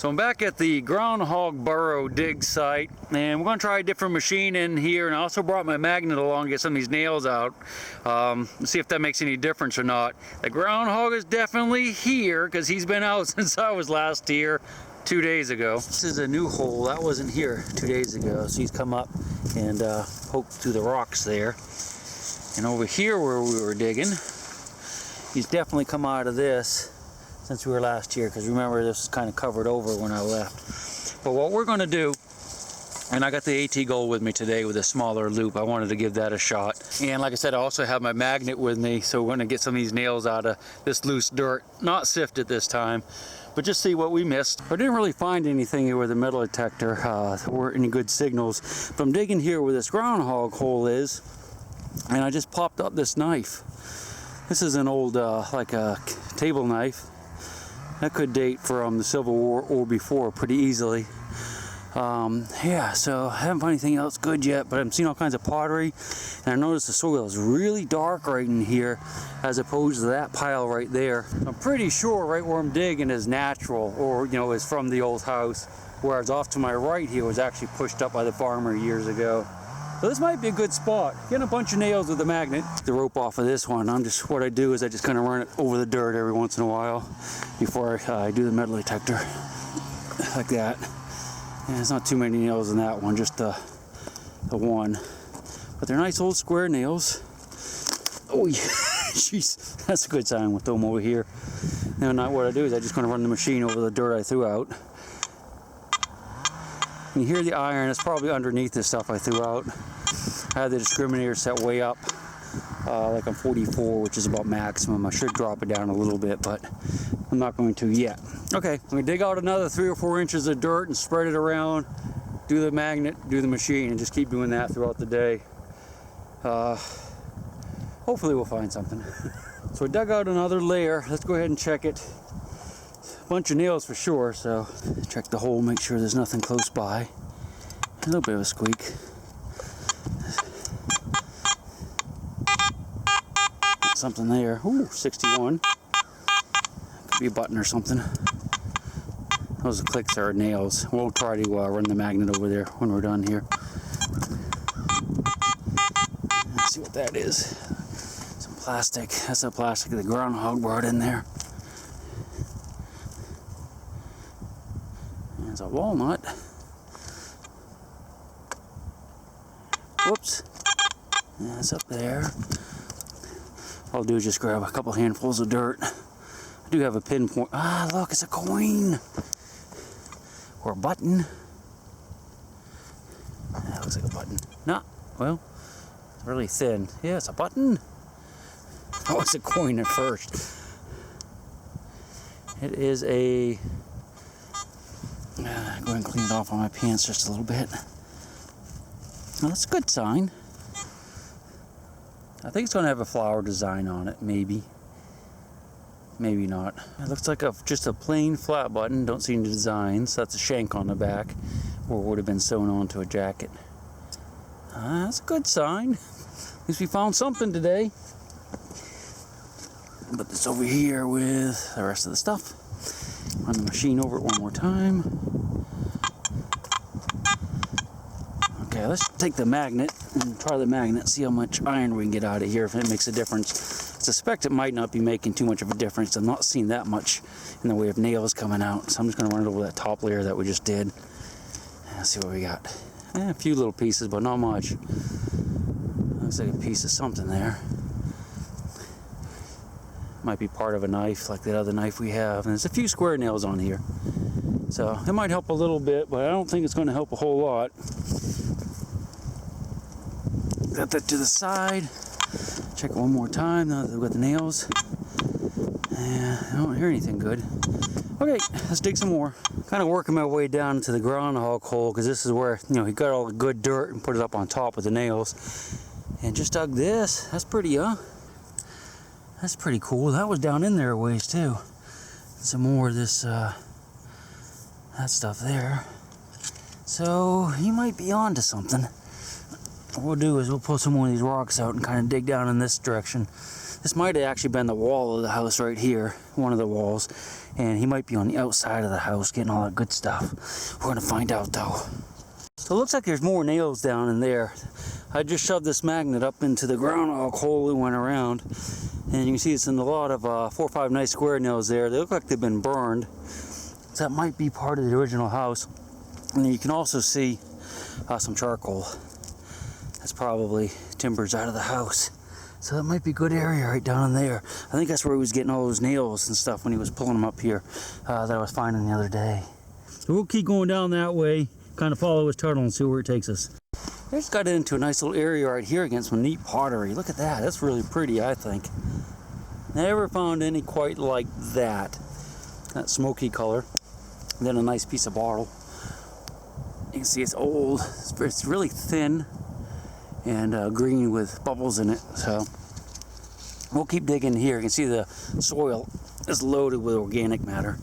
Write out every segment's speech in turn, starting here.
So I'm back at the Groundhog Burrow dig site, and we're going to try a different machine in here, and I also brought my magnet along to get some of these nails out. See if that makes any difference or not. The groundhog is definitely here because he's been out since I was last here 2 days ago. This is a new hole that wasn't here 2 days ago, so he's come up and poked through the rocks there. And over here where we were digging, he's definitely come out of this since we were last here, because remember this was kind of covered over when I left. But what we're going to do, and I got the AT Gold with me today with a smaller loop. I wanted to give that a shot. And like I said, I also have my magnet with me, so we're going to get some of these nails out of this loose dirt. Not sifted this time, but just see what we missed. I didn't really find anything here with the metal detector. There weren't any good signals. But I'm digging here where this groundhog hole is, and I just popped up this knife. This is an old, like a table knife. That could date from the Civil War or before pretty easily. Yeah, so I haven't found anything else good yet, but I'm seeing all kinds of pottery, and I noticed the soil is really dark right in here as opposed to that pile right there. I'm pretty sure right where I'm digging is natural, or is from the old house, whereas off to my right here was actually pushed up by the farmer years ago. So this might be a good spot. Getting a bunch of nails with the magnet. The rope off of this one, what I do is I just kind of run it over the dirt every once in a while before I do the metal detector, like that. And there's not too many nails in that one, just the one. But they're nice old square nails. Oh yeah, jeez, that's a good sign. We'll throw them over here. Now what I do is I just kind of run the machine over the dirt I threw out. You hear the iron, it's probably underneath this stuff I threw out. I had the discriminator set way up, like I'm 44, which is about maximum. I should drop it down a little bit, but I'm not going to yet. Okay, I'm gonna dig out another 3 or 4 inches of dirt and spread it around, do the magnet, do the machine, and just keep doing that throughout the day. Hopefully we'll find something. So I dug out another layer. Let's go ahead and check it. Bunch of nails for sure, so check the hole, make sure there's nothing close by. A little bit of a squeak. Something there. Ooh, 61. Could be a button or something. Those clicks are nails. We'll try to run the magnet over there when we're done here. Let's see what that is. Some plastic. That's the plastic the groundhog brought in there. There's a walnut. Whoops. That's up there. All I'll do is just grab a couple handfuls of dirt. I do have a pinpoint. Ah, look, it's a coin. Or a button. That looks like a button. No, well, it's really thin. Yeah, it's a button. Oh, it's a coin at first. It is a... Go ahead and clean it off on my pants just a little bit. Well, that's a good sign. I think it's going to have a flower design on it, maybe. Maybe not. It looks like just a plain flat button. Don't see any designs. That's a shank on the back, or would have been sewn onto a jacket. That's a good sign. At least we found something today. Put this over here with the rest of the stuff. Run the machine over it one more time. Okay, let's take the magnet and try the magnet, see how much iron we can get out of here, if it makes a difference. I suspect it might not be making too much of a difference. I'm not seeing that much in the way of nails coming out, so I'm just going to run it over that top layer that we just did. Let's see what we got. A few little pieces, but not much. Looks like a piece of something there. Might be part of a knife like that other knife we have, and there's a few square nails on here, so it might help a little bit, but I don't think it's going to help a whole lot. Got that to the side. Check it one more time now that we've got the nails. Yeah, I don't hear anything good. Okay, let's dig some more. Kind of working my way down to the groundhog hole, because this is where he got all the good dirt and put it up on top with the nails, and just dug this. That's pretty That's pretty cool. That was down in there a ways too. Some more of this, that stuff there. So he might be onto something. What we'll do is we'll pull some more of these rocks out and kind of dig down in this direction. This might have actually been the wall of the house right here, one of the walls, and he might be on the outside of the house getting all that good stuff. We're gonna find out though. So it looks like there's more nails down in there. I just shoved this magnet up into the groundhog hole and went around, and you can see it's in a lot of 4 or 5 nice square nails there. They look like they've been burned, so that might be part of the original house. And then you can also see some charcoal. That's probably timbers out of the house. So that might be a good area right down in there. I think that's where he was getting all those nails and stuff when he was pulling them up here that I was finding the other day. So we'll keep going down that way, kind of follow his tunnel and see where it takes us. I just got into a nice little area right here against some neat pottery. Look at that, that's really pretty, I think. Never found any quite like that. That smoky color. And then a nice piece of bottle. You can see it's old, it's really thin and green with bubbles in it. So we'll keep digging here. You can see the soil is loaded with organic matter.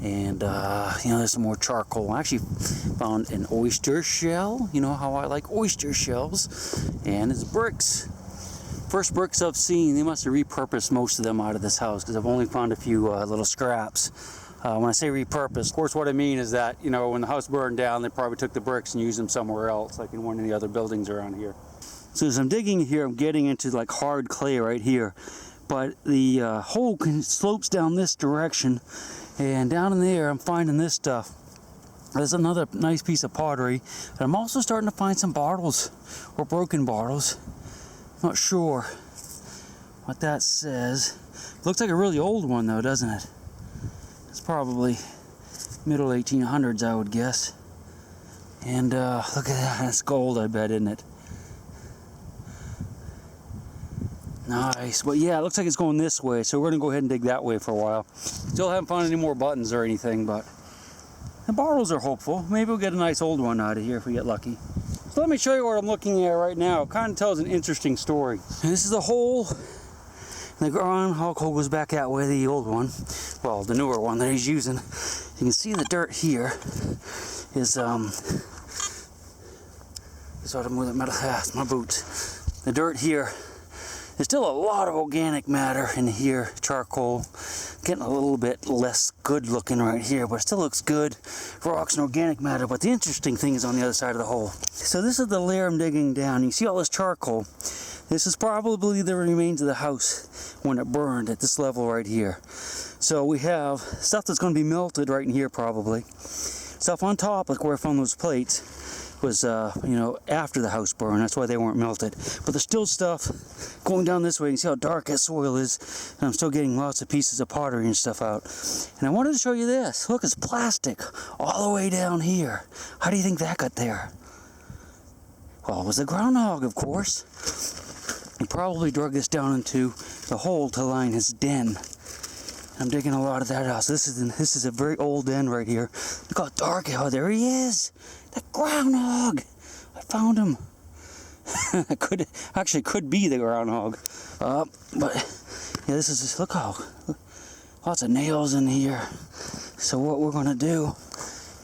And you know, there's some more charcoal. I actually found an oyster shell. You know how I like oyster shells. And it's bricks. First bricks I've seen. They must have repurposed most of them out of this house, because I've only found a few little scraps. When I say repurposed, of course what I mean is that, you know, when the house burned down, they probably took the bricks and used them somewhere else, like in one of the other buildings around here. So as I'm digging here, I'm getting into like hard clay right here. But the hole slopes down this direction, and down in there I'm finding this stuff. There's another nice piece of pottery, and I'm also starting to find some bottles, or broken bottles. Not sure what that says. Looks like a really old one though, doesn't it? It's probably middle 1800s, I would guess. And look at that, that's gold, I bet, isn't it? Nice. But yeah, it looks like it's going this way, so we're gonna go ahead and dig that way for a while. Still haven't found any more buttons or anything, but the bottles are hopeful. Maybe we'll get a nice old one out of here if we get lucky. So let me show you what I'm looking at right now. It kind of tells an interesting story. And this is the hole. The groundhog hole goes back that way, the old one. Well, the newer one that he's using. You can see the dirt here is sort of moving metal. It's my boots. The dirt here. There's still a lot of organic matter in here, charcoal. Getting a little bit less good looking right here, but it still looks good. Rocks and organic matter, but the interesting thing is on the other side of the hole. So this is the layer I'm digging down. You see all this charcoal. This is probably the remains of the house when it burned at this level right here. So we have stuff that's going to be melted right in here probably. Stuff on top, like where I found those plates, was you know, after the house burned. That's why they weren't melted. But there's still stuff going down this way. You can see how dark that soil is, and I'm still getting lots of pieces of pottery and stuff out. And I wanted to show you this. Look, it's plastic all the way down here. How do you think that got there? Well, it was the groundhog, of course. He probably drug this down into the hole to line his den. I'm digging a lot of that out. So this is a very old den right here. Look how dark. Oh, there he is. The groundhog. I found him. Could be the groundhog. But yeah, this is just, look, lots of nails in here. So what we're gonna do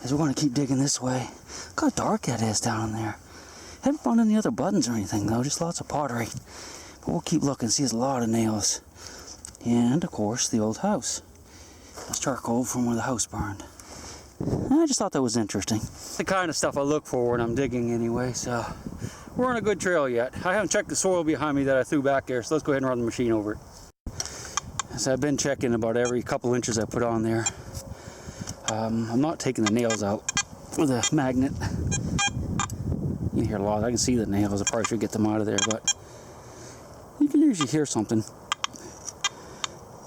is we're gonna keep digging this way. Look how dark that is down in there. Haven't found any other buttons or anything though, just lots of pottery. But we'll keep looking, see, there's a lot of nails. And of course, the old house. That's charcoal from where the house burned. I just thought that was interesting. The kind of stuff I look for when I'm digging anyway, so we're on a good trail yet. I haven't checked the soil behind me that I threw back there, so let's go ahead and run the machine over it. So I've been checking about every couple inches I put on there. I'm not taking the nails out with a magnet. You can hear a lot. I can see the nails. I probably should get them out of there, but you can usually hear something.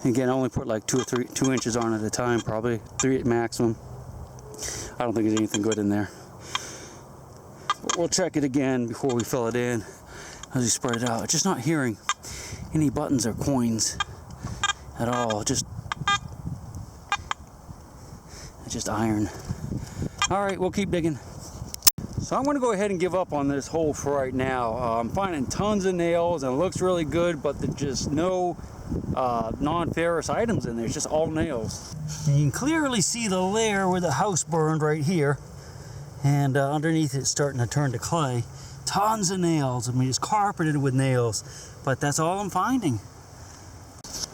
Again, I only put like 2 inches on at a time, probably 3 at maximum. I don't think there's anything good in there. But we'll check it again before we fill it in as we spread it out. Just not hearing any buttons or coins at all. Just iron. All right, we'll keep digging. So I'm going to go ahead and give up on this hole for right now. I'm finding tons of nails and it looks really good, but there's just no non-ferrous items in there. It's just all nails. And you can clearly see the layer where the house burned right here, and underneath it's starting to turn to clay. Tons of nails. I mean, it's carpeted with nails, but that's all I'm finding.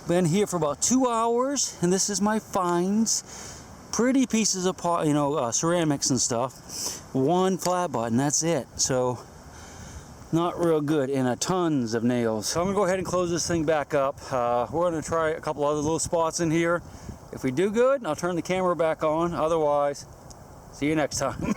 Been here for about 2 hours, and this is my finds. Pretty pieces of ceramics and stuff. One flat button, that's it. So not real good, and tons of nails. So I'm gonna go ahead and close this thing back up. We're gonna try a couple other little spots in here. If we do good, I'll turn the camera back on. Otherwise, see you next time.